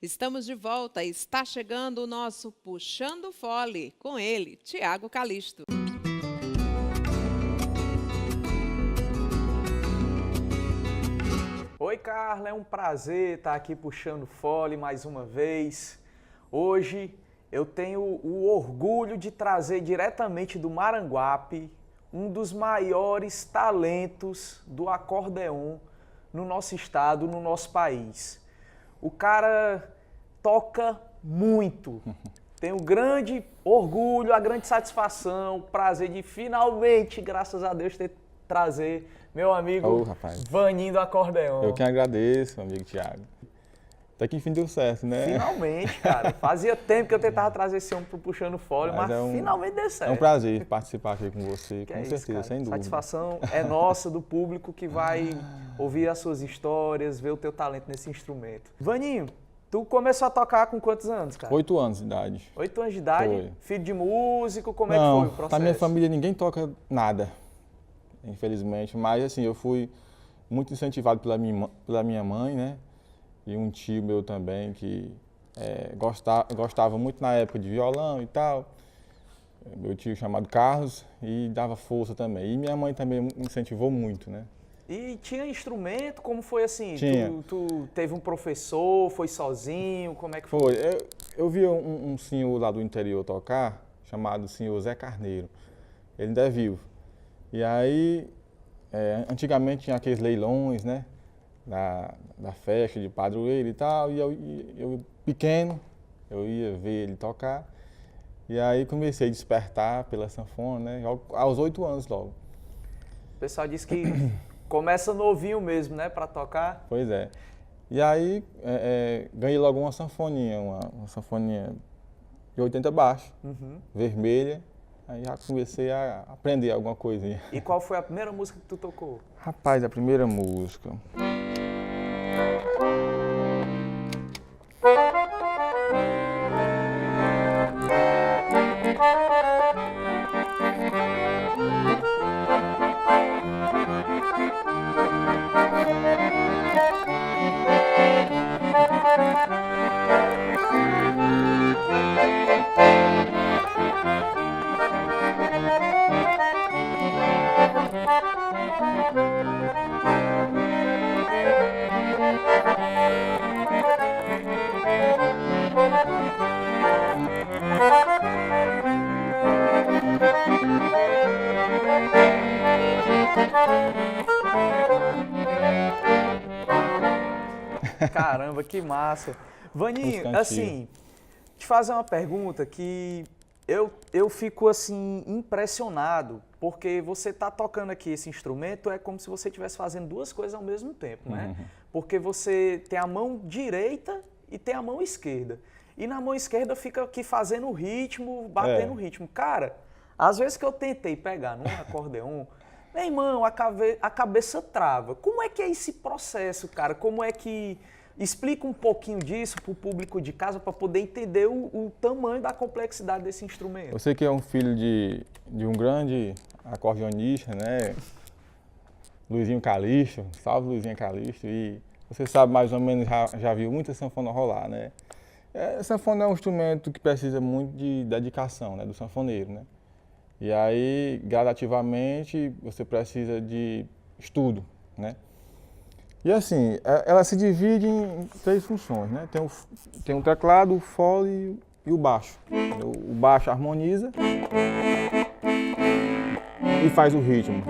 Estamos de volta e está chegando o nosso Puxando Fole, com ele, Tiago Calisto. Oi, Carla, é um prazer estar aqui puxando fole mais uma vez. Hoje eu tenho o orgulho de trazer diretamente do Maranguape um dos maiores talentos do acordeon no nosso estado, no nosso país. O cara toca muito. Tenho o grande orgulho, a grande satisfação, o prazer de finalmente, graças a Deus, trazer meu amigo Vaninho do acordeon. Eu que agradeço, amigo Tiago. Até que enfim deu certo, né? Finalmente, cara. Fazia tempo que eu tentava trazer esse homem pro Puxando Fole, mas finalmente deu certo. É um prazer participar aqui com você, que com certeza, sem dúvida. Satisfação é nossa, do público que vai ouvir as suas histórias, ver o teu talento nesse instrumento. Vaninho, tu começou a tocar com quantos anos, cara? 8 anos de idade. 8 anos de idade? Foi. Filho de músico, como é que Não, foi o processo? Na minha família ninguém toca nada, infelizmente. Mas assim, eu fui muito incentivado pela minha mãe, né? E um tio meu também que gostava muito na época de violão e tal. Meu tio chamado Carlos, e dava força também. E minha mãe também me incentivou muito, né? E tinha instrumento? Como foi assim? Tinha. Tu teve um professor, foi sozinho? Como é que foi? Foi. Eu vi um senhor lá do interior tocar, chamado senhor Zé Carneiro. Ele ainda é vivo. E aí, antigamente tinha aqueles leilões, né? Da festa de padroeiro e tal. E eu pequeno, eu ia ver ele tocar. E aí comecei a despertar pela sanfona, né? Aos 8 anos logo. O pessoal disse que começa novinho mesmo, né, pra tocar. Pois é. E aí ganhei logo uma sanfoninha de 80 baixos, vermelha. Aí já comecei a aprender alguma coisinha. E qual foi a primeira música que tu tocou? Rapaz, a primeira música... Caramba, que massa. Vaninho, assim, te fazer uma pergunta que eu fico assim impressionado, porque você tá tocando aqui esse instrumento, é como se você estivesse fazendo duas coisas ao mesmo tempo, né? Porque você tem a mão direita e tem a mão esquerda. E na mão esquerda fica aqui fazendo o ritmo, batendo o ritmo. Cara, às vezes que eu tentei pegar num acordeon, meu irmão, a cabeça trava. Como é que é esse processo, cara? Como é que... Explica um pouquinho disso para o público de casa para poder entender o tamanho da complexidade desse instrumento. Você que é um filho de um grande acordeonista, né? Luizinho Calisto, salve Luizinho Calisto. E você sabe mais ou menos, já viu muita sanfona rolar, né? A sanfona é um instrumento que precisa muito de dedicação, né? Do sanfoneiro, né? E aí, gradativamente, você precisa de estudo, né? E assim, ela se divide em 3 funções, né? Tem o teclado, o fole e o baixo. O baixo harmoniza e faz o ritmo,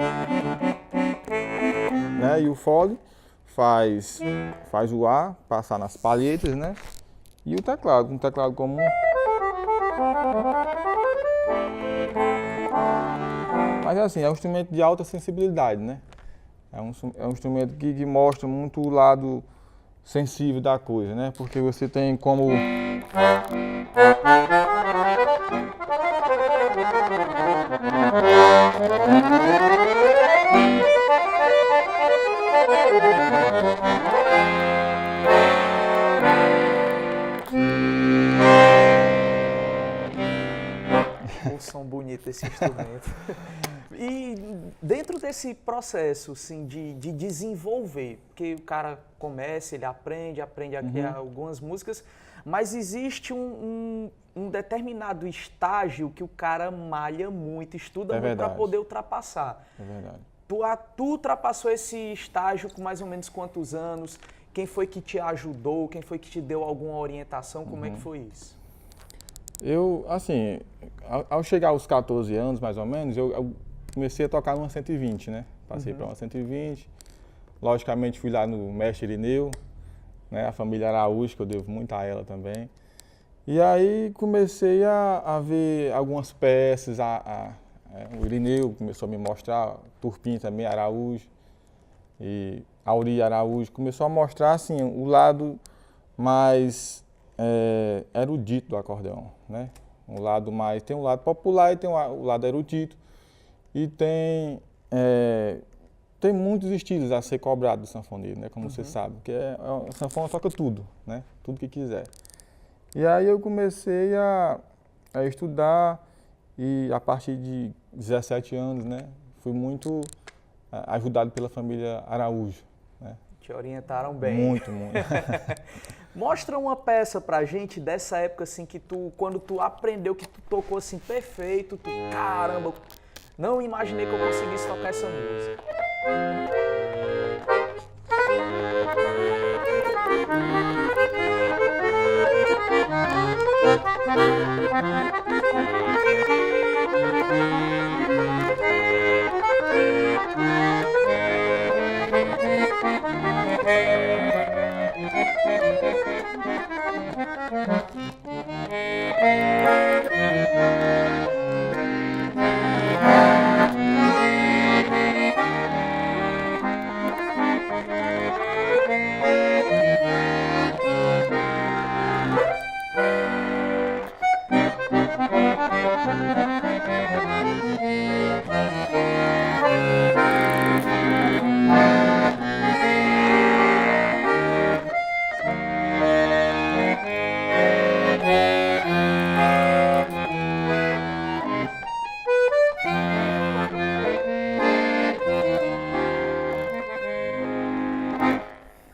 né? E o fole faz o ar passar nas palhetas, né? E o teclado, um teclado comum. Mas assim, é um instrumento de alta sensibilidade, né? É um instrumento que mostra muito o lado sensível da coisa, né? Porque você tem como... Um som bonito esse instrumento. E dentro desse processo, assim, de desenvolver, porque o cara começa, ele aprende a criar algumas músicas, mas existe um determinado estágio que o cara malha muito, estuda muito para poder ultrapassar. É verdade. Tu ultrapassou esse estágio com mais ou menos quantos anos? Quem foi que te ajudou? Quem foi que te deu alguma orientação? Como é que foi isso? Eu, assim, ao chegar aos 14 anos, mais ou menos, eu comecei a tocar numa 120, né? Passei para uma 120. Logicamente, fui lá no Mestre Irineu, né? A família Araújo, que eu devo muito a ela também. E aí comecei a ver algumas peças, o Irineu começou a me mostrar, Turpin também, Araújo, e Auri Araújo, começou a mostrar, assim, o lado mais erudito do acordeão, né? Tem um lado popular e tem o lado erudito, e tem muitos estilos a ser cobrado do sanfoneiro, né? Como você sabe, porque a sanfona toca tudo, né? Tudo que quiser. E aí eu comecei a estudar e a partir de 17 anos, né, fui muito ajudado pela família Araújo, né? Te orientaram bem. Muito, muito. Mostra uma peça pra gente dessa época, assim, que quando tu aprendeu, que tu tocou, assim, perfeito, caramba, não imaginei que eu conseguisse tocar essa música.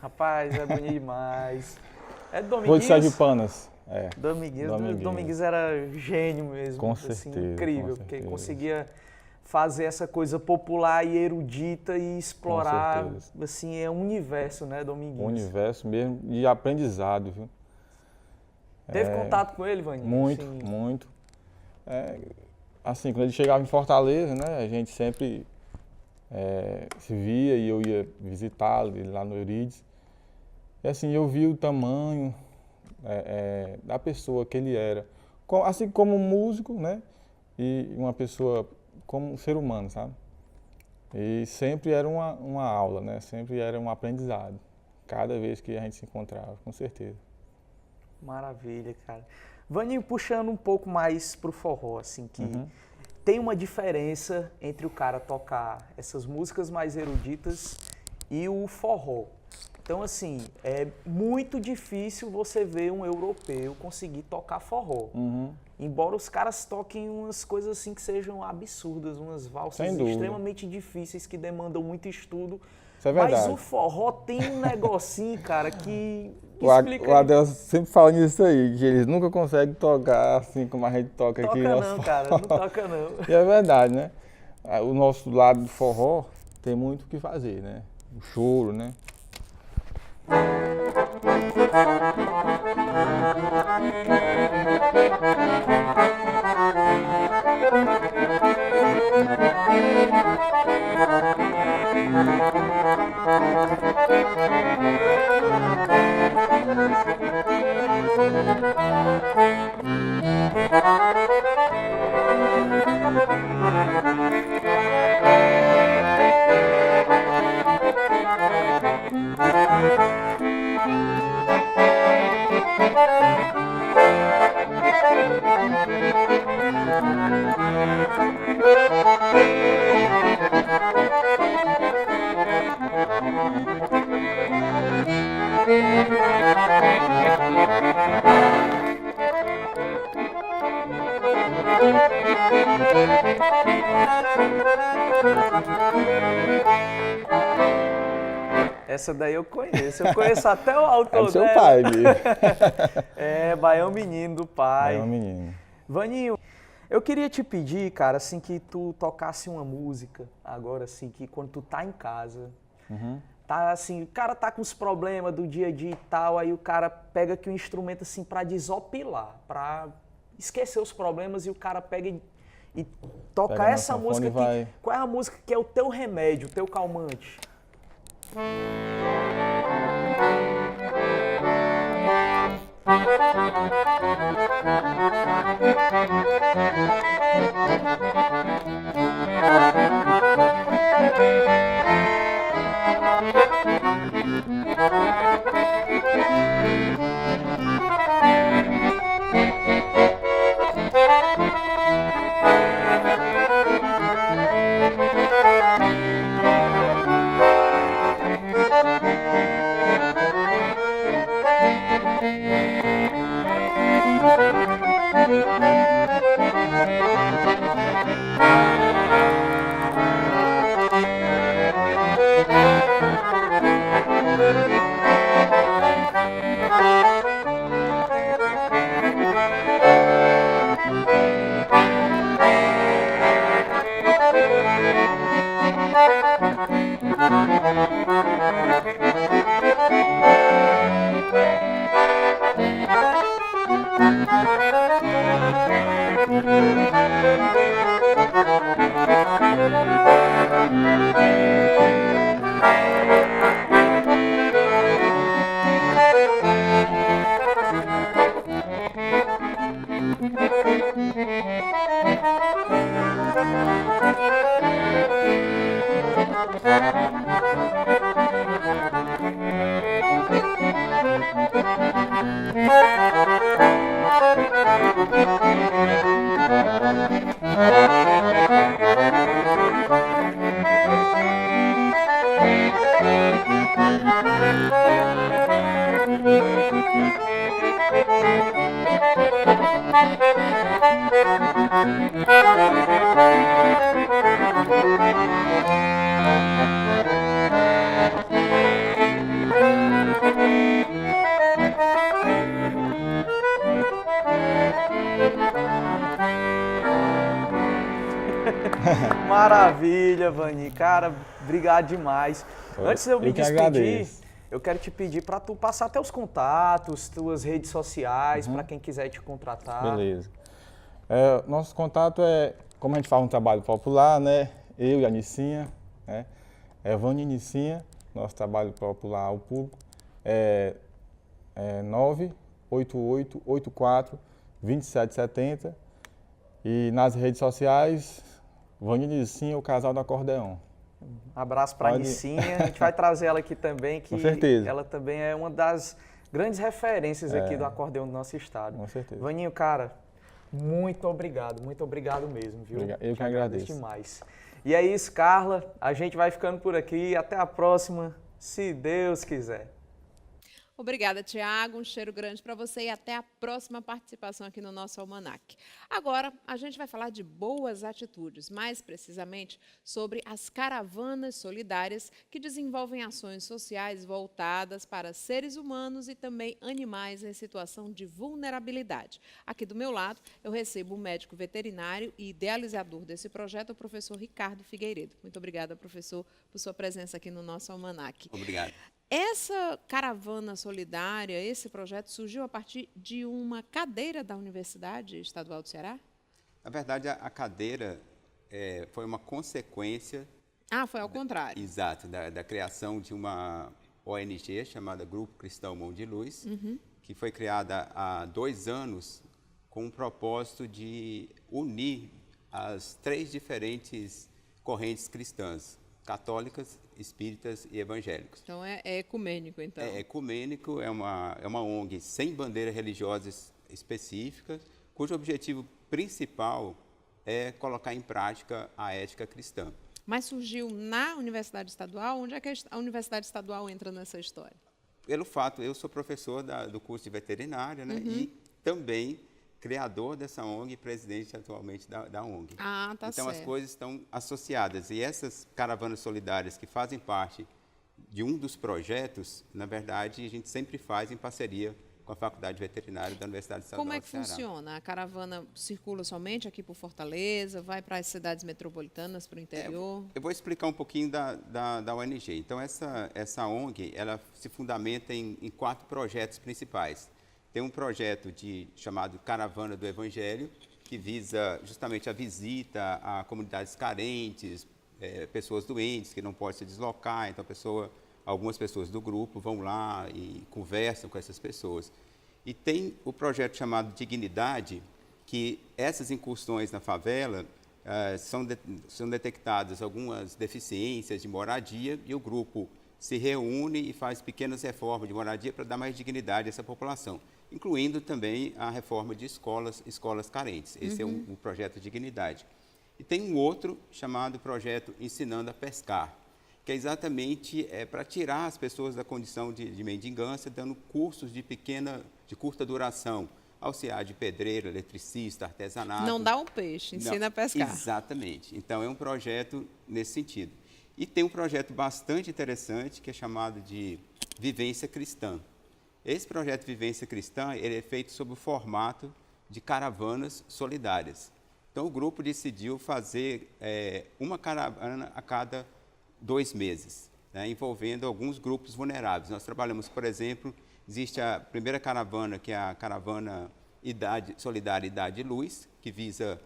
Rapaz, é bonito demais. É Domingues? Vou de Sérgio Panas. Domingues era gênio mesmo. Com assim, certeza. Incrível, Com porque certeza. conseguia fazer essa coisa popular e erudita e explorar, assim, é um universo, né, Domingues? Um universo mesmo de aprendizado, viu? Teve contato com ele, Vaninho? Muito, assim, muito. Assim, quando ele chegava em Fortaleza, né, a gente sempre se via e eu ia visitá-lo lá no Eurides. E assim, eu vi o tamanho da pessoa que ele era, assim como músico, né, e uma pessoa como um ser humano, sabe? E sempre era uma aula, né, sempre era um aprendizado, cada vez que a gente se encontrava, com certeza. Maravilha, cara. Vaninho, puxando um pouco mais pro forró, assim, que tem uma diferença entre o cara tocar essas músicas mais eruditas e o forró. Então, assim, é muito difícil você ver um europeu conseguir tocar forró. Embora os caras toquem umas coisas assim que sejam absurdas, umas valsas extremamente difíceis que demandam muito estudo. Isso é verdade. Mas o forró tem um negocinho, cara, que o Adel sempre fala nisso aí, que eles nunca conseguem tocar assim como a gente toca aqui. Toca não, cara, não toca não. E é verdade, né? O nosso lado do forró tem muito o que fazer, né? O choro, né? Essa daí eu conheço até o autor É do seu dela. pai, Bi. É, Baião Menino do pai. É um menino. Vaninho, eu queria te pedir, cara, assim, que tu tocasse uma música agora, assim, que quando tu tá em casa, tá assim, o cara tá com os problemas do dia a dia e tal, aí o cara pega aqui um instrumento, assim, pra desopilar, pra esquecer os problemas e o cara pega e toca Pega essa no música sanfone e aqui. vai. Qual é a música que é o teu remédio, o teu calmante? Maravilha, Vani. Cara, obrigado demais. Antes de eu me Eu que despedir, agradeço. eu quero te pedir para tu passar teus contatos, tuas redes sociais, para quem quiser te contratar. Beleza. Nosso contato é, como a gente faz um trabalho popular, né? Eu e a Nicinha, né? É Vani Nicinha, nosso trabalho popular ao público, é 988842770 e nas redes sociais, Vani Nicinha, o casal do acordeão. Abraço para a Pode- Nicinha, a gente vai trazer ela aqui também, que Com certeza. ela também é uma das grandes referências aqui do acordeão do nosso estado. Com certeza. Vaninho, cara, muito obrigado mesmo, viu? Eu que Te agradeço. demais. E é isso, Carla, a gente vai ficando por aqui, até a próxima, se Deus quiser. Obrigada, Tiago. Um cheiro grande para você e até a próxima participação aqui no nosso Almanac. Agora, a gente vai falar de boas atitudes, mais precisamente sobre as caravanas solidárias que desenvolvem ações sociais voltadas para seres humanos e também animais em situação de vulnerabilidade. Aqui do meu lado, eu recebo o médico veterinário e idealizador desse projeto, o professor Ricardo Figueiredo. Muito obrigada, professor, por sua presença aqui no nosso Almanac. Obrigado. Essa caravana solidária, esse projeto surgiu a partir de uma cadeira da Universidade Estadual do Ceará? Na verdade, a cadeira foi uma consequência, Ah, foi ao contrário. exato, da criação de uma ONG chamada Grupo Cristão Mão de Luz, que foi criada há 2 anos com o propósito de unir as 3 diferentes correntes cristãs, católicas, espíritas e evangélicos. Então é ecumênico, então. É ecumênico, é uma ONG sem bandeira religiosa específica, cujo objetivo principal é colocar em prática a ética cristã. Mas surgiu na Universidade Estadual? Onde é que a Universidade Estadual entra nessa história? Pelo fato, eu sou professor do curso de veterinária, né? E também criador dessa ONG e presidente atualmente da ONG. Ah, tá então, certo. as coisas estão associadas. E essas caravanas solidárias que fazem parte de um dos projetos, na verdade, a gente sempre faz em parceria com a Faculdade Veterinária da Universidade Estadual Como é do que Ceará. funciona? A caravana circula somente aqui por Fortaleza, vai para as cidades metropolitanas, para o interior? Eu vou explicar um pouquinho da ONG. Então, essa ONG, ela se fundamenta em 4 projetos principais. Tem um projeto chamado Caravana do Evangelho, que visa justamente a visita a comunidades carentes, pessoas doentes que não podem se deslocar. Então, algumas pessoas do grupo vão lá e conversam com essas pessoas. E tem o projeto chamado Dignidade, que essas incursões na favela são detectadas algumas deficiências de moradia e o grupo se reúne e faz pequenas reformas de moradia para dar mais dignidade a essa população, incluindo também a reforma de escolas carentes. Esse é um projeto Dignidade. E tem um outro chamado Projeto Ensinando a Pescar, que é exatamente para tirar as pessoas da condição de mendigância, dando cursos de curta duração, auxiliar de pedreiro, eletricista, artesanato. Não dá um peixe, ensina a pescar. Exatamente. Então, é um projeto nesse sentido. E tem um projeto bastante interessante, que é chamado de Vivência Cristã. Esse projeto Vivência Cristã, ele é feito sob o formato de caravanas solidárias. Então, o grupo decidiu fazer uma caravana a cada 2 meses, né, envolvendo alguns grupos vulneráveis. Nós trabalhamos, por exemplo, existe a primeira caravana, que é a caravana Solidária Idade e Luz, que visa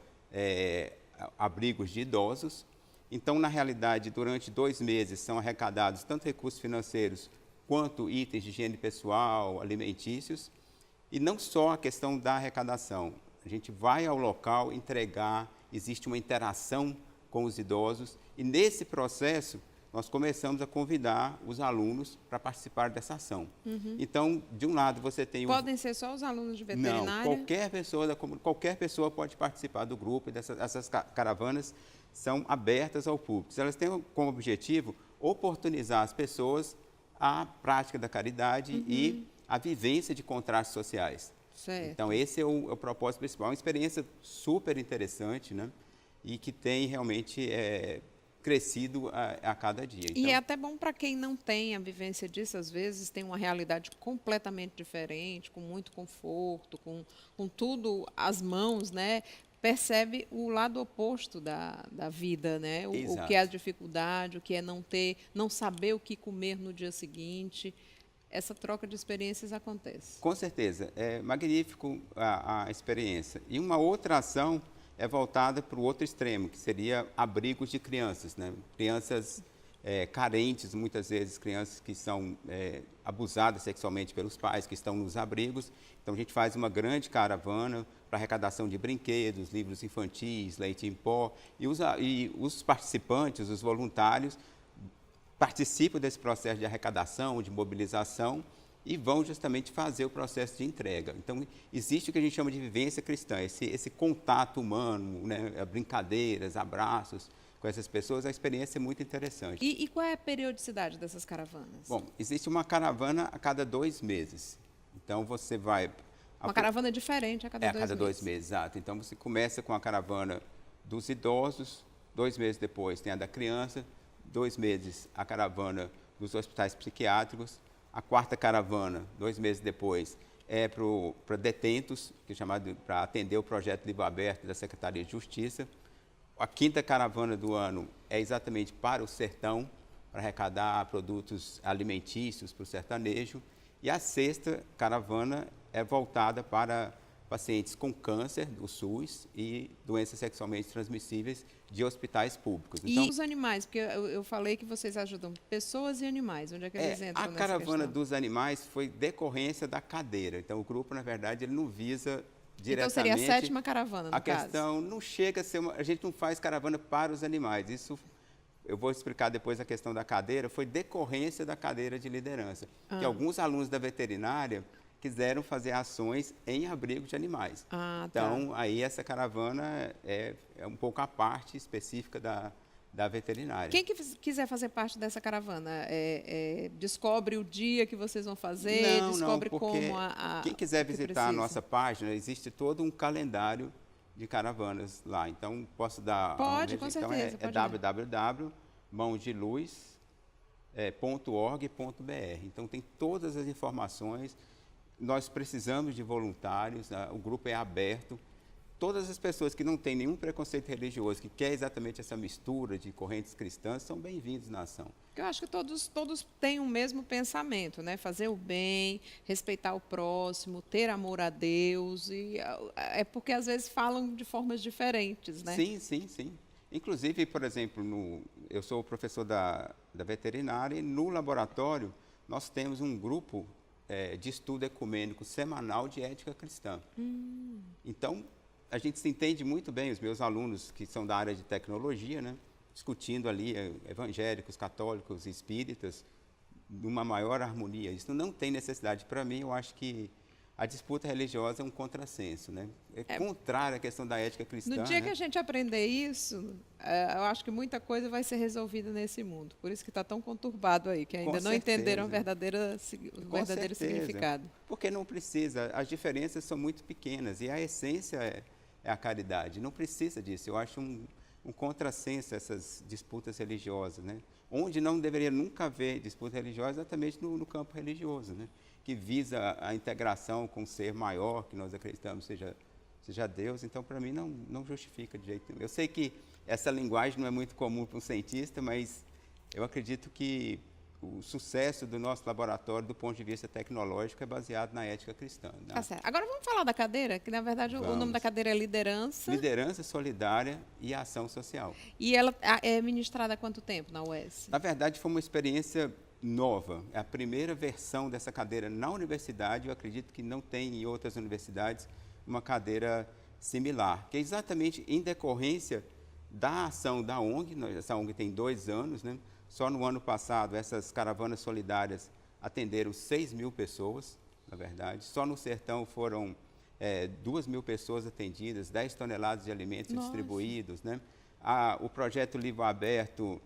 abrigos de idosos. Então, na realidade, durante 2 meses são arrecadados tanto recursos financeiros quanto itens de higiene pessoal, alimentícios. E não só a questão da arrecadação. A gente vai ao local entregar, existe uma interação com os idosos e nesse processo nós começamos a convidar os alunos para participar dessa ação. Então, de um lado você tem... Podem ser só os alunos de veterinária? Não, qualquer pessoa pode participar do grupo e essas caravanas são abertas ao público. Elas têm como objetivo oportunizar as pessoas à prática da caridade e à vivência de contrastes sociais. Certo. Então, esse é o propósito principal. É uma experiência super interessante, né? E que tem realmente crescido a cada dia. E é até bom para quem não tem a vivência disso, às vezes tem uma realidade completamente diferente, com muito conforto, com tudo às mãos, né? Percebe o lado oposto da vida, né? O que é a dificuldade, o que é não saber o que comer no dia seguinte. Essa troca de experiências acontece. Com certeza, é magnífico a experiência. E uma outra ação é voltada para o outro extremo, que seria abrigos de crianças, né? Crianças carentes, muitas vezes crianças que são abusadas sexualmente pelos pais, que estão nos abrigos. Então, a gente faz uma grande caravana para arrecadação de brinquedos, livros infantis, leite em pó, e os participantes, os voluntários, participam desse processo de arrecadação, de mobilização, e vão justamente fazer o processo de entrega. Então, existe o que a gente chama de vivência cristã, esse contato humano, né, brincadeiras, abraços com essas pessoas, a experiência é muito interessante. E qual é a periodicidade dessas caravanas? Bom, existe uma caravana a cada 2 meses. Então, você vai... Uma caravana diferente a cada 2 meses. A cada 2 meses, exato. Então, você começa com a caravana dos idosos, 2 meses depois tem a da criança, 2 meses a caravana dos hospitais psiquiátricos, a 4ª caravana, 2 meses depois, é para detentos, que é chamado para atender o projeto Livro Aberto da Secretaria de Justiça. A 5ª caravana do ano é exatamente para o sertão, para arrecadar produtos alimentícios para o sertanejo. E a 6ª caravana é voltada para pacientes com câncer do SUS e doenças sexualmente transmissíveis de hospitais públicos. Então, e os animais? Porque eu falei que vocês ajudam pessoas e animais. Onde é que eles entram nessa caravana questão? dos animais foi decorrência da cadeira. Então, o grupo, na verdade, ele não visa diretamente... Então, seria a 7ª caravana, no caso. A questão não chega a ser... A gente não faz caravana para os animais. Isso, eu vou explicar depois a questão da cadeira, foi decorrência da cadeira de liderança. Que alguns alunos da veterinária quiseram fazer ações em abrigo de animais. Então, aí essa caravana é um pouco a parte específica da veterinária. Quem que quiser fazer parte dessa caravana, descobre o dia que vocês vão fazer, descobre como quem quiser visitar a nossa página, existe todo um calendário de caravanas lá. Então, posso dar... Pode, com certeza. Então, é www.mãodeluz.org.br. Então, tem todas as informações. Nós precisamos de voluntários, o grupo é aberto. Todas as pessoas que não têm nenhum preconceito religioso, que quer exatamente essa mistura de correntes cristãs, são bem-vindos na ação. Eu acho que todos têm o mesmo pensamento, né? Fazer o bem, respeitar o próximo, ter amor a Deus. E é porque, às vezes, falam de formas diferentes, né? Sim. Inclusive, por exemplo, eu sou professor da veterinária e no laboratório nós temos um grupo de estudo ecumênico semanal de ética cristã. Então, a gente se entende muito bem, os meus alunos que são da área de tecnologia, né, discutindo ali evangélicos, católicos, espíritas, numa maior harmonia. Isso não tem necessidade. Para mim, eu acho que a disputa religiosa é um contrassenso, né? É contrário à questão da ética cristã. No dia né? que a gente aprender isso, eu acho que muita coisa vai ser resolvida nesse mundo. Por isso que está tão conturbado aí, que ainda não entenderam o verdadeiro significado. Porque não precisa, as diferenças são muito pequenas e a essência é a caridade. Não precisa disso. Eu acho um contrassenso essas disputas religiosas, né? Onde não deveria nunca haver disputa religiosa, exatamente no campo religioso, né? Que visa a integração com o ser maior, que nós acreditamos seja Deus. Então, para mim, não justifica de jeito nenhum. Eu sei que essa linguagem não é muito comum para um cientista, mas eu acredito que o sucesso do nosso laboratório, do ponto de vista tecnológico, é baseado na ética cristã. Né? Tá certo. Agora vamos falar da cadeira, que na verdade o nome da cadeira é Liderança. Liderança Solidária e Ação Social. E ela é ministrada há quanto tempo na UES? Na verdade, foi uma experiência nova. É a primeira versão dessa cadeira na universidade. Eu acredito que não tem em outras universidades uma cadeira similar, que é exatamente em decorrência da ação da ONG. Essa ONG tem 2 anos, né? Só no ano passado, essas caravanas solidárias atenderam 6.000 pessoas, na verdade. Só no Sertão foram 2.000 pessoas atendidas, 10 toneladas de alimentos distribuídos. Né? O projeto Livro Aberto,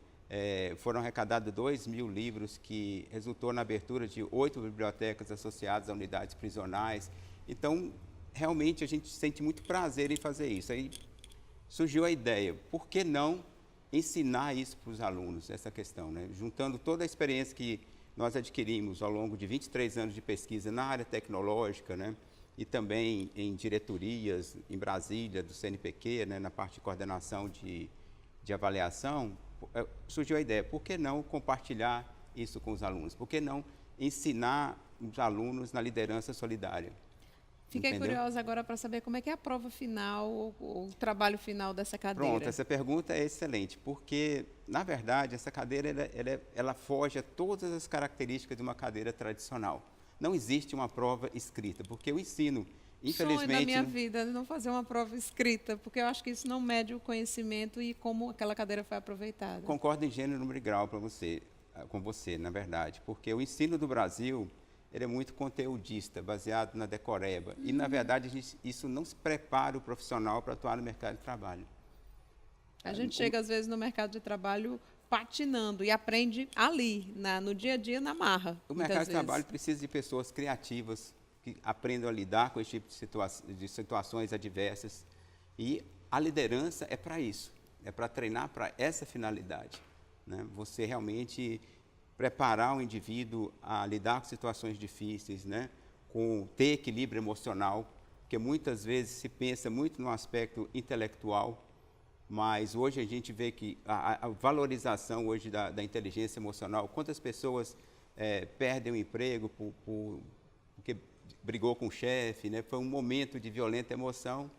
foram arrecadados 2.000 livros, que resultou na abertura de 8 bibliotecas associadas a unidades prisionais. Então, realmente, a gente sente muito prazer em fazer isso. Aí surgiu a ideia, por que não ensinar isso para os alunos, essa questão, né? Juntando toda a experiência que nós adquirimos ao longo de 23 anos de pesquisa na área tecnológica, né? E também em diretorias, em Brasília, do CNPq, né? Na parte de coordenação de avaliação, surgiu a ideia, por que não compartilhar isso com os alunos? Por que não ensinar os alunos na liderança solidária? Fiquei curiosa agora para saber como é que é a prova final, o trabalho final dessa cadeira. Pronto, essa pergunta é excelente, porque, na verdade, essa cadeira ela foge a todas as características de uma cadeira tradicional. Não existe uma prova escrita, porque o ensino, infelizmente... Sonho da minha vida não fazer uma prova escrita, porque eu acho que isso não mede o conhecimento e como aquela cadeira foi aproveitada. Concordo em gênero, número e grau com você, na verdade, porque o ensino do Brasil... ele é muito conteudista, baseado na decoreba. E, na verdade, isso não se prepara o profissional para atuar no mercado de trabalho. A gente chega, às vezes, no mercado de trabalho patinando e aprende ali, no dia a dia, na marra. O mercado de trabalho precisa de pessoas criativas, que aprendam a lidar com esse tipo de situações adversas. E a liderança é para isso, é para treinar para essa finalidade. Né? Você realmente... preparar o indivíduo a lidar com situações difíceis, né? Com ter equilíbrio emocional, porque muitas vezes se pensa muito no aspecto intelectual, mas hoje a gente vê que a valorização hoje da inteligência emocional, quantas pessoas perdem o emprego porque brigou com o chefe, né? Foi um momento de violenta emoção,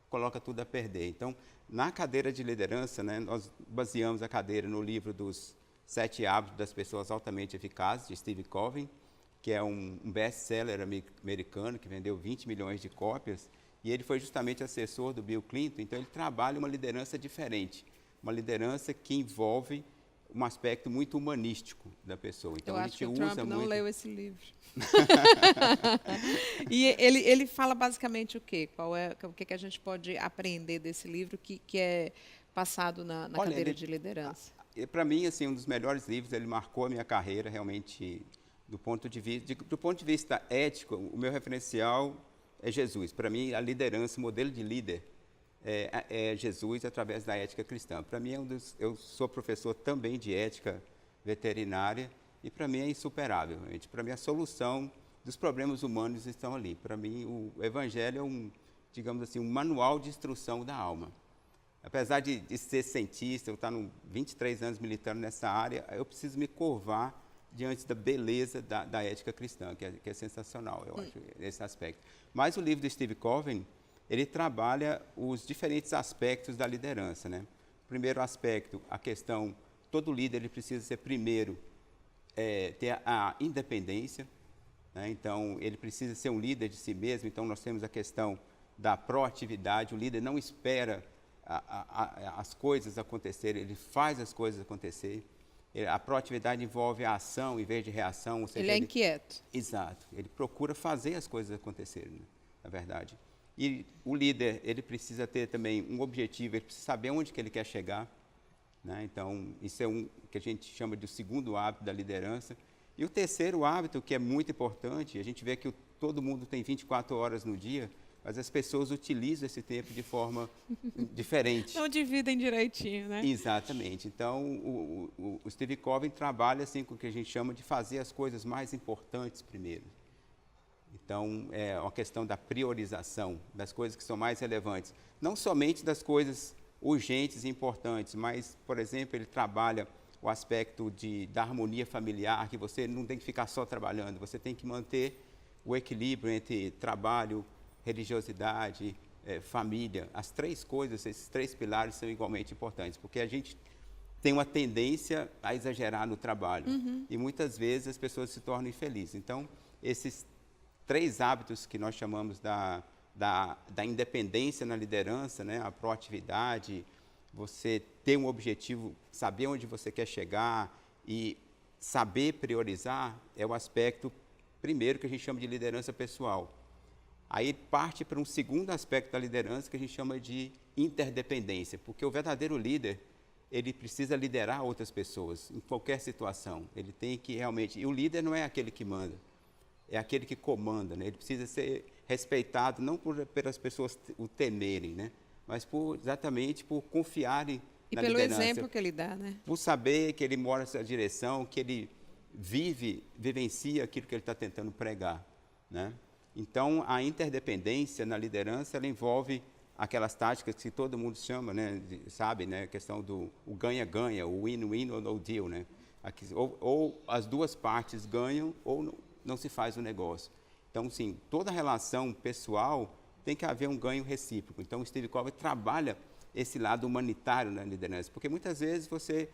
coloca tudo a perder. Então, na cadeira de liderança, né, nós baseamos a cadeira no livro dos 7 Hábitos das Pessoas Altamente Eficazes, de Steve Covey, que é um best-seller americano que vendeu 20 milhões de cópias, e ele foi justamente assessor do Bill Clinton, então ele trabalha uma liderança diferente, uma liderança que envolve um aspecto muito humanístico da pessoa. Então, eu a acho gente que o usa Trump não muito... leu esse livro. E ele fala basicamente o quê? O que a gente pode aprender desse livro que é passado na Olha, cadeira ele- de liderança? Para mim, assim, um dos melhores livros, ele marcou a minha carreira realmente do ponto de vista ético. O meu referencial é Jesus. Para mim, a liderança, o modelo de líder é Jesus através da ética cristã. Para mim, eu sou professor também de ética veterinária e para mim é insuperável. Para mim, a solução dos problemas humanos estão ali. Para mim, o Evangelho é digamos assim, um manual de instrução da alma. Apesar de ser cientista, eu estar 23 anos militando nessa área, eu preciso me curvar diante da beleza da ética cristã, que é sensacional, eu acho, nesse aspecto. Mas o livro do Steve Covey, ele trabalha os diferentes aspectos da liderança, né? Primeiro aspecto, a questão, todo líder ele precisa ser primeiro, ter a independência, né? Então, ele precisa ser um líder de si mesmo, então nós temos a questão da proatividade, o líder não espera as coisas acontecerem, ele faz as coisas acontecerem. A proatividade envolve a ação em vez de reação. Ou seja, Ele é inquieto. Exato. Ele procura fazer as coisas acontecerem, né? Na verdade. E o líder, ele precisa ter também um objetivo, ele precisa saber onde que ele quer chegar, né? Então, isso é que a gente chama de o segundo hábito da liderança. E o terceiro hábito, que é muito importante, a gente vê que todo mundo tem 24 horas no dia, mas as pessoas utilizam esse tempo de forma diferente. Não dividem direitinho, né? Exatamente. Então, o Steve Covey trabalha assim, com o que a gente chama de fazer as coisas mais importantes primeiro. Então, é uma questão da priorização das coisas que são mais relevantes. Não somente das coisas urgentes e importantes, mas, por exemplo, ele trabalha o aspecto da harmonia familiar, que você não tem que ficar só trabalhando, você tem que manter o equilíbrio entre trabalho, religiosidade, família. As três coisas, esses três pilares são igualmente importantes, porque a gente tem uma tendência a exagerar no trabalho e muitas vezes as pessoas se tornam infelizes. Então, esses três hábitos que nós chamamos da independência na liderança, né? A proatividade, você ter um objetivo, saber onde você quer chegar e saber priorizar, é o aspecto primeiro que a gente chama de liderança pessoal. Aí parte para um segundo aspecto da liderança que a gente chama de interdependência, porque o verdadeiro líder, ele precisa liderar outras pessoas em qualquer situação. Ele tem que realmente... E o líder não é aquele que manda, é aquele que comanda, né? Ele precisa ser respeitado não pelas pessoas o temerem, né? Mas exatamente por confiarem na liderança. E pelo exemplo que ele dá, né? Por saber que ele mora nessa direção, que ele vivencia aquilo que ele está tentando pregar, né? Então, a interdependência na liderança, ela envolve aquelas táticas que todo mundo chama, né, sabe, né, a questão do ganha-ganha, o win-win ou no deal, né? Ou as duas partes ganham ou não se faz o negócio. Então, sim, toda relação pessoal tem que haver um ganho recíproco. Então, o Steve Covey trabalha esse lado humanitário na liderança, porque muitas vezes você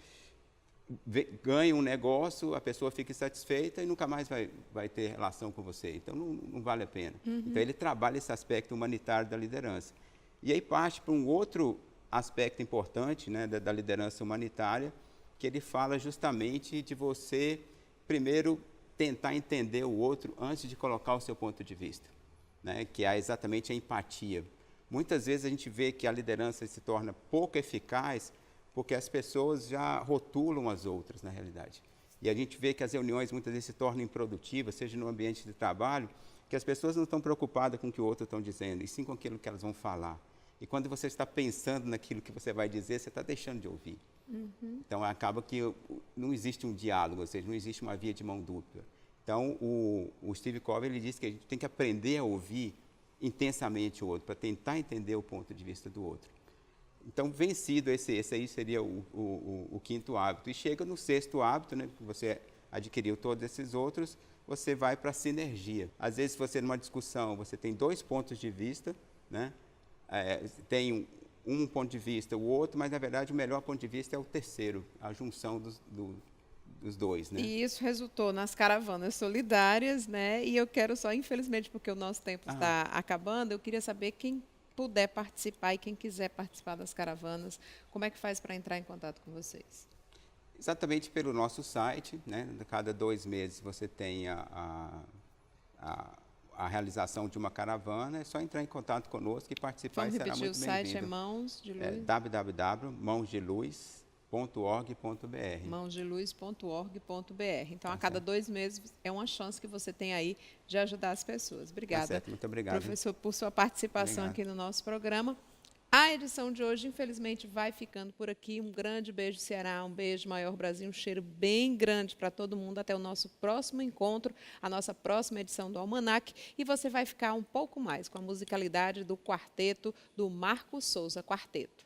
ganha um negócio, a pessoa fica insatisfeita e nunca mais vai ter relação com você. Então, não vale a pena. Então, ele trabalha esse aspecto humanitário da liderança. E aí parte para um outro aspecto importante, né, da liderança humanitária, que ele fala justamente de você, primeiro, tentar entender o outro antes de colocar o seu ponto de vista, né, que é exatamente a empatia. Muitas vezes a gente vê que a liderança se torna pouco eficaz porque as pessoas já rotulam as outras, na realidade. E a gente vê que as reuniões muitas vezes se tornam improdutivas, seja no ambiente de trabalho, que as pessoas não estão preocupadas com o que o outro está dizendo, e sim com aquilo que elas vão falar. E quando você está pensando naquilo que você vai dizer, você está deixando de ouvir. Então, acaba que não existe um diálogo, ou seja, não existe uma via de mão dupla. Então, o Steve Covey ele diz que a gente tem que aprender a ouvir intensamente o outro, para tentar entender o ponto de vista do outro. Então, vencido esse aí seria o quinto hábito. E chega no sexto hábito, né, que você adquiriu todos esses outros, você vai para a sinergia. Às vezes, você numa discussão, você tem dois pontos de vista, né, tem um ponto de vista, o outro, mas, na verdade, o melhor ponto de vista é o terceiro, a junção dos dois, né? E isso resultou nas caravanas solidárias, né? E eu quero só, infelizmente, porque o nosso tempo está acabando, eu queria saber quem puder participar e quem quiser participar das caravanas, como é que faz para entrar em contato com vocês? Exatamente pelo nosso site, né? A cada 2 meses você tem a a realização de uma caravana, é só entrar em contato conosco e participar. Vamos e será repetir, o muito site é bem-vindo. Mãos de Luz. www.mãosdeluz.org.br. mãosdeluz.org.br. Então, a cada 2 meses é uma chance que você tem aí de ajudar as pessoas. Tá Obrigada, certo, muito obrigado. professor, por sua participação Obrigado. aqui no nosso programa. A edição de hoje, infelizmente, vai ficando por aqui. Um grande beijo, Ceará, um beijo, Maior Brasil, um cheiro bem grande para todo mundo. Até o nosso próximo encontro, a nossa próxima edição do Almanac. E você vai ficar um pouco mais com a musicalidade do quarteto do Marcos Souza Quarteto.